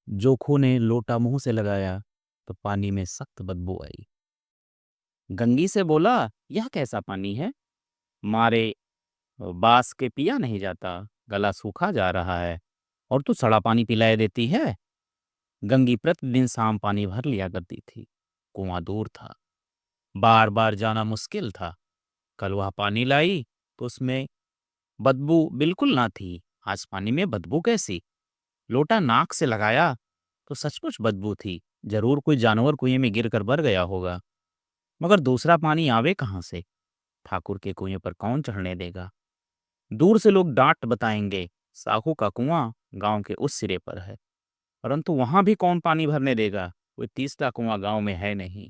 जोखू ने लोटा मुंह से लगाया तो पानी में सख्त बदबू आई। गंगी से बोला, यह कैसा पानी है? मारे बास के पिया नहीं जाता, गला सूखा जा रहा है और तू सड़ा पानी पिलाए देती है। गंगी प्रतिदिन शाम पानी भर लिया करती थी। कुआं दूर था, बार बार जाना मुश्किल था। कल वह पानी लाई तो उसमें बदबू बिल्कुल ना थी। आज पानी में बदबू कैसी? लोटा नाक से लगाया तो सचमुच बदबू थी। जरूर कोई जानवर कुएं में गिर कर मर गया होगा। मगर दूसरा पानी आवे कहाँ से? ठाकुर के कुएं पर कौन चढ़ने देगा? दूर से लोग डांट बताएंगे, साहू का कुआं गांव के उस सिरे पर है। परंतु वहां भी कौन पानी भरने देगा? कोई तीसरा कुआं गांव में है नहीं।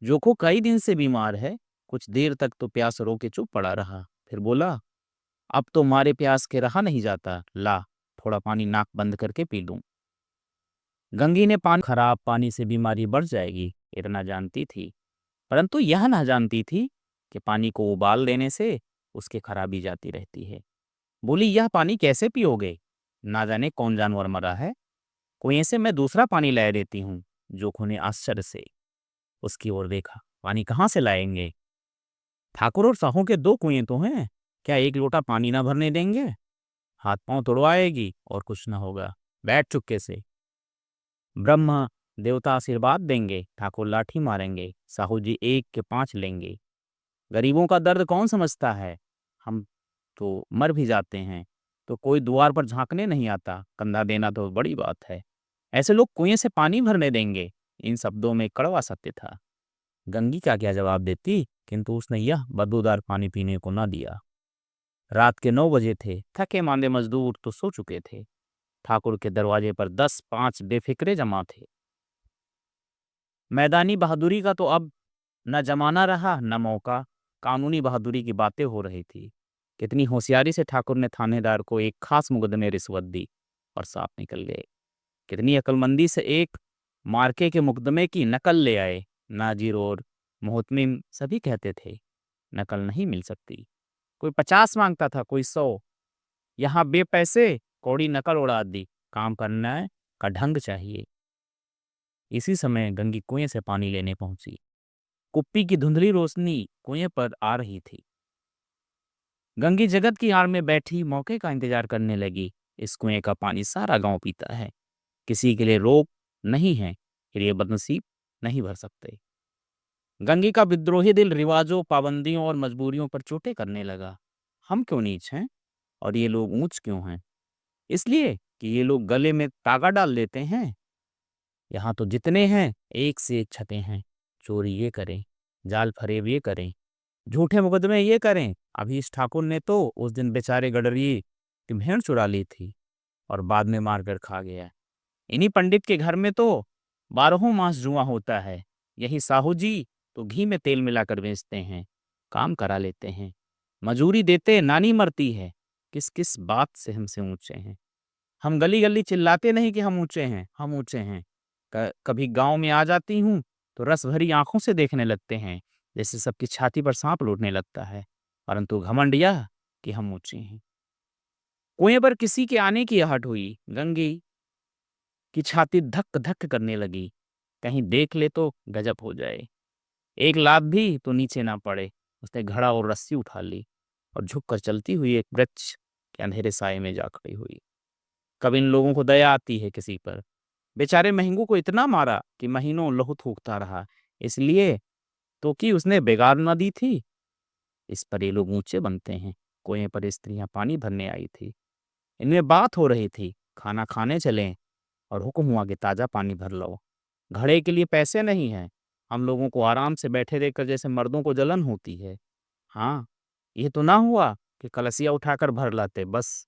जोखो कई दिन से बीमार है। कुछ देर तक तो प्यास रो के चुप पड़ा रहा, फिर बोला, अब तो मारे प्यास के रहा नहीं जाता, ला थोड़ा पानी नाक बंद करके पी लूं। गंगी ने पानी खराब पानी से बीमारी बढ़ जाएगी इतना जानती थी, परंतु यह ना जानती थी कि पानी को उबाल देने से उसकी खराबी जाती रहती है। बोली, यह पानी कैसे पियोगे? ना जाने कौन जानवर मरा है, कुएं से मैं दूसरा पानी ला देती हूँ। जोखू ने आश्चर्य से उसकी ओर देखा। पानी कहाँ से लाएंगे? ठाकुर और साहू के दो कुएं तो हैं, क्या एक लोटा पानी ना भरने देंगे? हाथ पांव तुड़वाएगी और कुछ ना होगा, बैठ चुपके से। ब्रह्मा देवता आशीर्वाद देंगे, ठाकुर लाठी मारेंगे, साहू जी एक के पांच लेंगे। गरीबों का दर्द कौन समझता है? हम तो मर भी जाते हैं तो कोई द्वार पर झांकने नहीं आता, कंधा देना तो बड़ी बात है। ऐसे लोग कुएं से पानी भरने देंगे? इन शब्दों में कड़वा सत्य था। गंगी का क्या जवाब देती, किंतु उसने यह बदबूदार पानी पीने को ना दिया। रात के 9 बजे थे। थके मांदे मजदूर तो सो चुके थे। ठाकुर के दरवाजे पर 10-5 बेफिक्रे जमा थे। मैदानी बहादुरी का तो अब न जमाना रहा न मौका। कानूनी बहादुरी की बातें हो रही थी। कितनी होशियारी से ठाकुर ने थानेदार को एक खास मुकदमे रिश्वत दी और साफ निकल गए। कितनी अक्लमंदी से एक मार्के के मुकदमे की नकल ले आए। नाजिर और मोहतमिम सभी कहते थे, नकल नहीं मिल सकती। कोई 50 मांगता था, कोई 100। यहाँ बेपैसे कौड़ी नकल उड़ा दी। काम करना का ढंग चाहिए। इसी समय गंगी कुएं से पानी लेने पहुंची। कुप्पी की धुंधली रोशनी कुएं पर आ रही थी। गंगी जगत की आड़ में बैठी मौके का इंतजार करने लगी। इस कुएं का पानी सारा गांव पीता है। किसी के लिए रोक नहीं है, फिर ये बदनसीब नहीं भर सकते। गंगी का विद्रोही दिल रिवाजों, पाबंदियों और मजबूरियों पर चोटें करने लगा। हम क्यों नीच हैं और ये लोग ऊंच क्यों हैं? इसलिए कि ये लोग गले में तागा डाल लेते हैं। यहाँ तो जितने हैं एक से एक छते हैं। चोरी ये करें, जाल फरेब ये करें, झूठे मुकदमे ये करें। अभी इस ठाकुर ने तो उस दिन बेचारे गडरिये की भेड़ चुरा ली थी और बाद में मारकर खा गया। इन्हीं पंडित के घर में तो 12 मास जुआ होता है। यही साहू जी तो घी में तेल मिलाकर बेचते हैं, काम करा लेते हैं, मजूरी देते नानी मरती है। किस किस बात से हमसे ऊंचे हैं? हम गली गली चिल्लाते नहीं कि हम ऊंचे हैं, हम ऊंचे हैं। कभी गांव में आ जाती हूँ तो रस भरी आंखों से देखने लगते हैं, जैसे सबकी छाती पर सांप लौटने लगता है। परंतु घमंड यह कि हम ऊंचे हैं। कुएं पर किसी के आने की आहट हुई। गंगी की छाती धक धक करने लगी। कहीं देख ले तो गजब हो जाए। एक लात भी तो नीचे ना पड़े। उसने घड़ा और रस्सी उठा ली और झुककर चलती हुई एक वृक्ष के अंधेरे साये में जा खड़ी हुई। कब इन लोगों को दया आती है किसी पर? बेचारे महंगू को इतना मारा कि महीनों लहू थूकता रहा, इसलिए तो कि उसने बेगार न दी थी। इस पर ये लोग ऊंचे बनते हैं। कुएं पर स्त्रियां पानी भरने आई थी। इनमें बात हो रही थी, खाना खाने चलें, और हुक्म हुआ कि ताजा पानी भर लो। घड़े के लिए पैसे नहीं हैं। हम लोगों को आराम से बैठे रहकर जैसे मर्दों को जलन होती है। हाँ, ये तो ना हुआ कि कलसिया उठाकर भर लाते, बस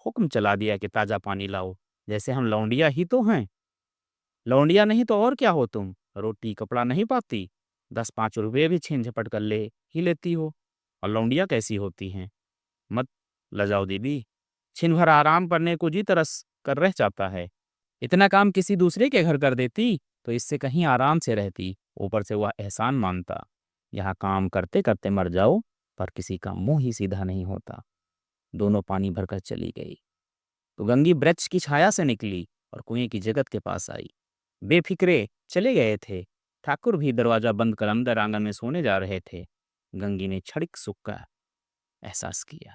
हुक्म चला दिया कि ताजा पानी लाओ, जैसे हम लौंडिया ही तो हैं। लौंडिया नहीं तो और क्या हो तुम? रोटी कपड़ा नहीं पाती, 10-5 रुपये भी छीन झपट कर ले ही लेती हो। और लौंडिया कैसी होती हैं? मत लजाओ दीदी, छिन भर आराम करने को जी तरस कर रह जाता है। इतना काम किसी दूसरे के घर कर देती तो इससे कहीं आराम से रहती। ऊपर से वह एहसान मानता। यहाँ काम करते करते मर जाओ, पर किसी का मुंह ही सीधा नहीं होता। दोनों पानी भरकर चली गई तो गंगी वृक्ष की छाया से निकली। और कुएं की जगत के पास आई। बेफिक्रे चले गए थे। ठाकुर भी दरवाजा बंद कर अंदर आंगन में सोने जा रहे थे। गंगी ने क्षणिक सुख का एहसास किया।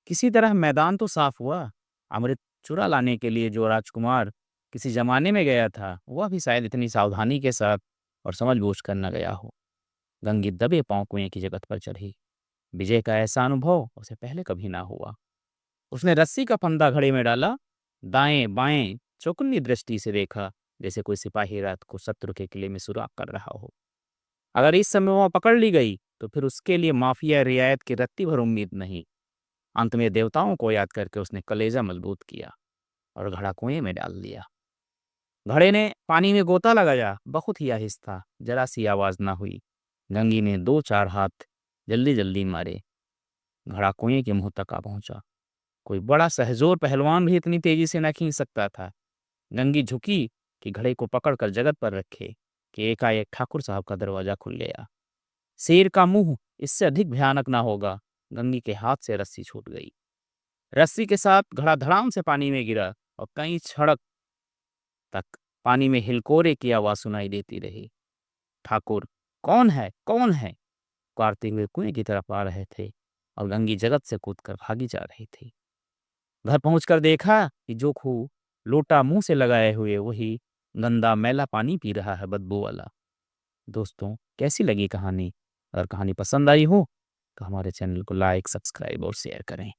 किसी तरह मैदान तो साफ हुआ। अमृत चुरा लाने के लिए जो राजकुमार किसी जमाने में गया था, वह भी शायद इतनी सावधानी के साथ और समझ-बूझ कर न गया हो। गंगी दबे पाँव कुएं की जगत पर चढ़ी। विजय का ऐसा अनुभव उसे पहले कभी ना हुआ। उसने रस्सी का फंदा घड़े में डाला, दाएं-बाएं चौकन्नी दृष्टि से देखा, जैसे कोई सिपाही रात को शत्रु के किले में सुराग कर रहा हो। अगर इस समय वह पकड़ ली गई, तो फिर उसके लिए माफी या रियायत की रत्ती भर उम्मीद नहीं। अंत में देवताओं को याद करके उसने कलेजा मजबूत किया और घड़ा कुएं में डाल दिया। घड़े ने पानी में गोता लगाया, बहुत ही आहिस्ता, जरा सी आवाज ना हुई। गंगी ने 2-4 हाथ जल्दी-जल्दी मारे। घड़ा कुएं के मुंह तक आ पहुंचा। कोई बड़ा सहजोर पहलवान भी इतनी तेजी से न खींच सकता था। गंगी झुकी कि घड़े को पकड़कर जगत पर रखे कि एकाएक ठाकुर साहब का दरवाजा खुल गया। शेर का मुंह इससे अधिक भयानक ना होगा। गंगी के हाथ से रस्सी छूट गई। रस्सी के साथ घड़ा धड़ाम से पानी में गिरा और कई क्षण तक पानी में हिलकोरे की आवाज सुनाई देती रही। ठाकुर, कौन है, कौन है? पुकारते हुए कुएं की तरफ आ रहे थे और गंगी जगत से कूदकर भागी जा रही थी। घर पहुंचकर देखा कि जो खूह लोटा मुंह से लगाए हुए वही गंदा मैला पानी पी रहा है, बदबू वाला। दोस्तों, कैसी लगी कहानी? अगर कहानी पसंद आई हो तो हमारे चैनल को लाइक, सब्सक्राइब और शेयर करें।